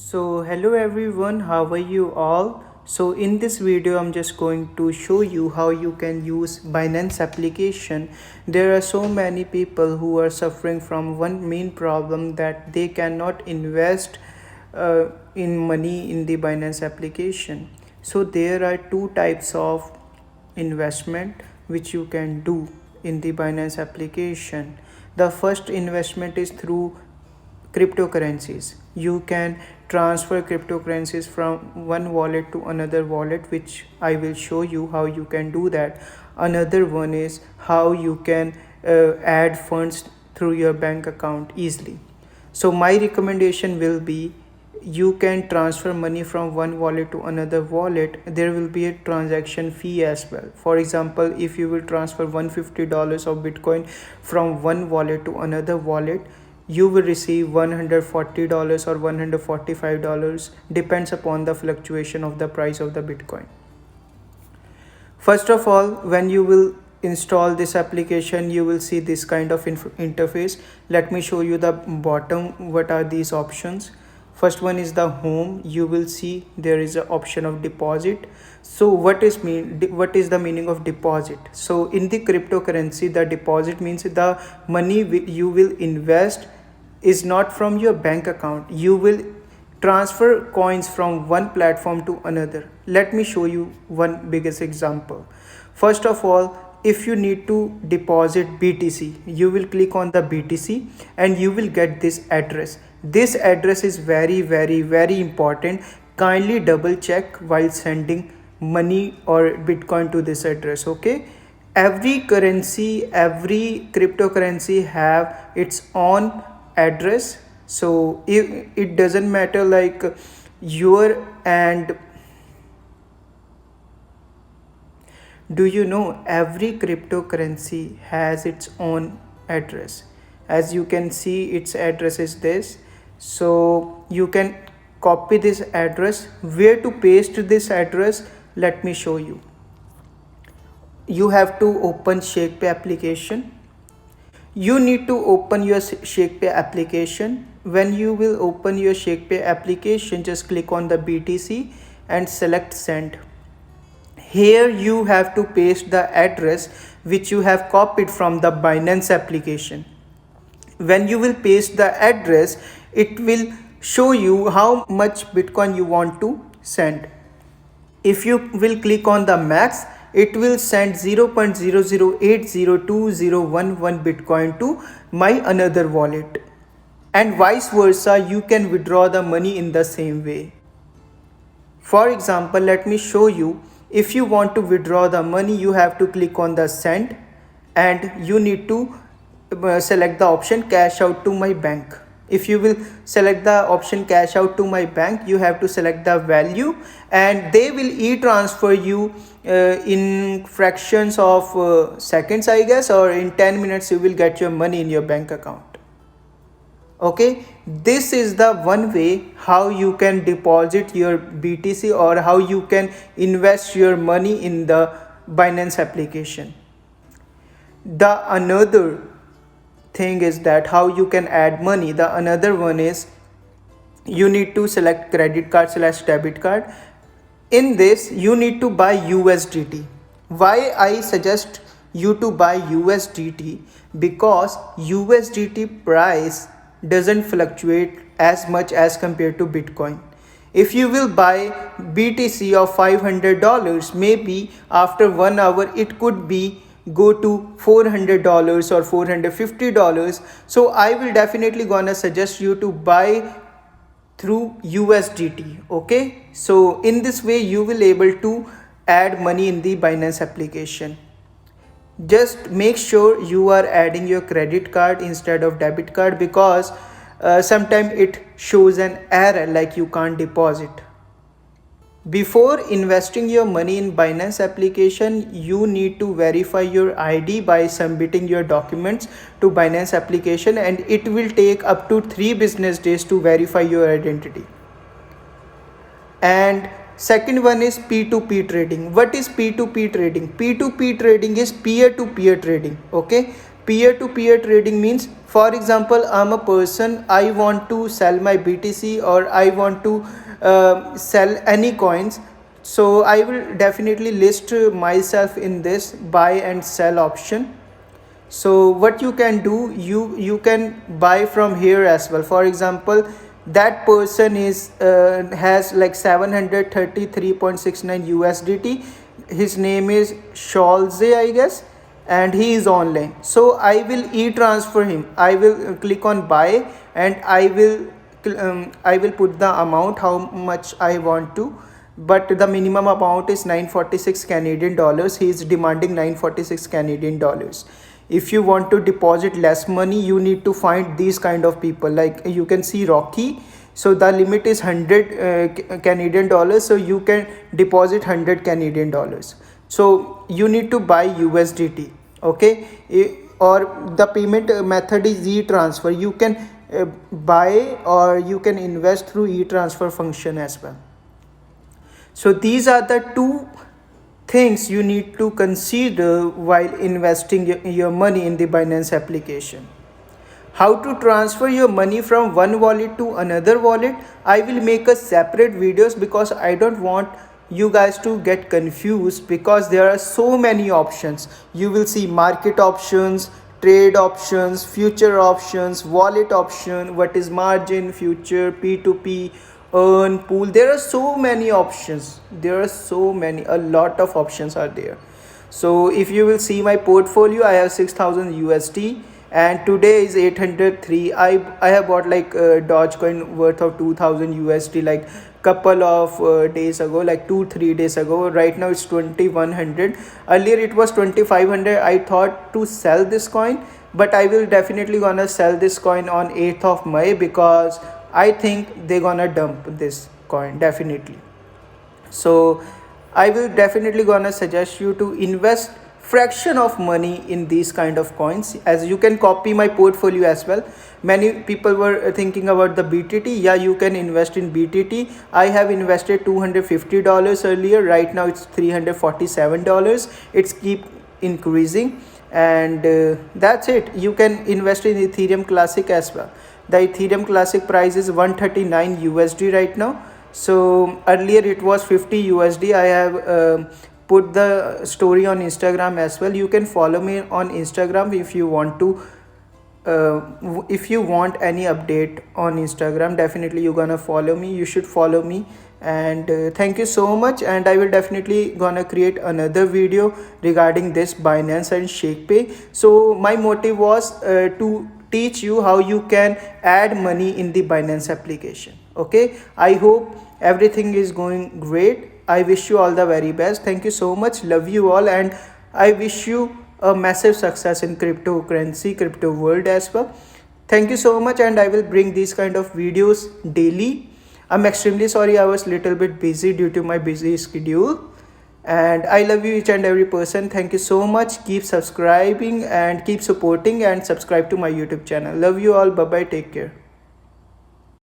So hello everyone, how are you all? So in this video I'm just going to show you how you can use Binance application. There are so many people who are suffering from one main problem that they cannot invest in money in the Binance application. So there are two types of investment which you can do in the Binance application. The first investment is through cryptocurrencies. You can transfer cryptocurrencies from one wallet to another wallet, which I will show you how you can do that. Another one is how you can add funds through your bank account easily. So my recommendation will be, you can transfer money from one wallet to another wallet. There will be a transaction fee as well. For example, if you will transfer $150 of Bitcoin from one wallet to another wallet, you will receive $140 or $145, depends upon the fluctuation of the price of the Bitcoin. First of all, when you will install this application, you will see this kind of interface. Let me show you the bottom. What are these options? First one is the home. You will see there is an option of deposit. So what is the meaning of deposit? So in the cryptocurrency, the deposit means the money you will invest is not from your bank account. You will transfer coins from one platform to another. Let me show you one biggest example. First of all, if you need to deposit BTC, you will click on the BTC and you will get this address. This address is very important. Kindly double check while sending money or Bitcoin to this address. Okay, every cryptocurrency have its own address. So it doesn't matter like your and do you know every cryptocurrency has its own address. As you can see, its address is this. So you can copy this address. Where to paste this address? Let me show you. You have to open ShakePay application. You need to open your ShakePay application. When you will open your ShakePay application, just click on the BTC and select send. Here you have to paste the address which you have copied from the Binance application. When you will paste the address, it will show you how much Bitcoin you want to send. If you will click on the max, it will send 0.00802011 Bitcoin to my another wallet, and vice versa. You can withdraw the money in the same way. For example, let me show you. If you want to withdraw the money, you have to click on the send and you need to select the option cash out to my bank. If you will select the option cash out to my bank, you have to select the value and they will e-transfer you in fractions of seconds, I guess, or in 10 minutes you will get your money in your bank account. Okay, this is the one way how you can deposit your BTC or how you can invest your money in the Binance application. The another thing is that how you can add money. The another one is you need to select credit card / debit card. In this you need to buy USDT. Why I suggest you to buy USDT? Because USDT price doesn't fluctuate as much as compared to Bitcoin. If you will buy BTC of $500, maybe after 1 hour it could be go to $400 or $450. So I will definitely gonna suggest you to buy through USDT. Okay, so in this way you will able to add money in the Binance application. Just make sure you are adding your credit card instead of debit card, because sometimes it shows an error like you can't deposit. Before investing your money in Binance application, you need to verify your ID by submitting your documents to Binance application, and it will take up to 3 business days to verify your identity. And second one is P2P trading. What is P2P trading? P2P trading is peer-to-peer trading. Okay, Peer-to-peer trading means, for example, I'm a person, I want to sell my BTC or I want to sell any coins. So I will definitely list myself in this buy and sell option. So what you can do, you can buy from here as well. For example, that person is has like 733.69 USDT. His name is Sholze, I guess, and he is online. So I will e-transfer him. I will click on buy, and I will put the amount how much I want to, but the minimum amount is 946 Canadian dollars. He is demanding 946 Canadian dollars. If you want to deposit less money, you need to find these kind of people. Like you can see Rocky, so the limit is 100 Canadian dollars, so you can deposit 100 Canadian dollars. So you need to buy USDT, okay. Or the payment method is e-transfer. You can buy or you can invest through e-transfer function as well. So these are the two things you need to consider while investing your money in the Binance application. How to transfer your money from one wallet to another wallet, I will make a separate videos because I don't want you guys to get confused, because there are so many options. You will see market options, trade options, future options, wallet option, what is margin, future, P2P, earn, pool. There are so many options. There are so many, a lot of options are there. So if you will see my portfolio, I have 6000 USD and today is 803. I have bought like Dogecoin worth of 2000 USD like couple of days ago, like 2-3 days ago. Right now it's 2100. Earlier it was 2500. I thought to sell this coin, but I will definitely gonna sell this coin on 8th of May because I think they're gonna dump this coin definitely. So I will definitely gonna suggest you to invest fraction of money in these kind of coins, as you can copy my portfolio as well. Many people were thinking about the BTT. Yeah, you can invest in BTT. I have invested $250 earlier. Right now it's $347. It's keep increasing, and that's it. You can invest in Ethereum Classic as well. The Ethereum Classic price is 139 USD right now. So earlier it was 50 USD. I have put the story on Instagram as well. You can follow me on Instagram if you want to. If you want any update on Instagram, definitely you're gonna follow me. You should follow me. And thank you so much. And I will definitely gonna create another video regarding this Binance and ShakePay. So my motive was to teach you how you can add money in the Binance application. Okay, I hope everything is going great. I wish you all the very best. Thank you so much. Love you all, and I wish you a massive success in cryptocurrency, crypto world as well. Thank you so much, and I will bring these kind of videos daily. I'm extremely sorry I was little bit busy due to my busy schedule. And I love you each and every person. Thank you so much. Keep subscribing and keep supporting and subscribe to my YouTube channel. Love you all. Bye bye. Take care.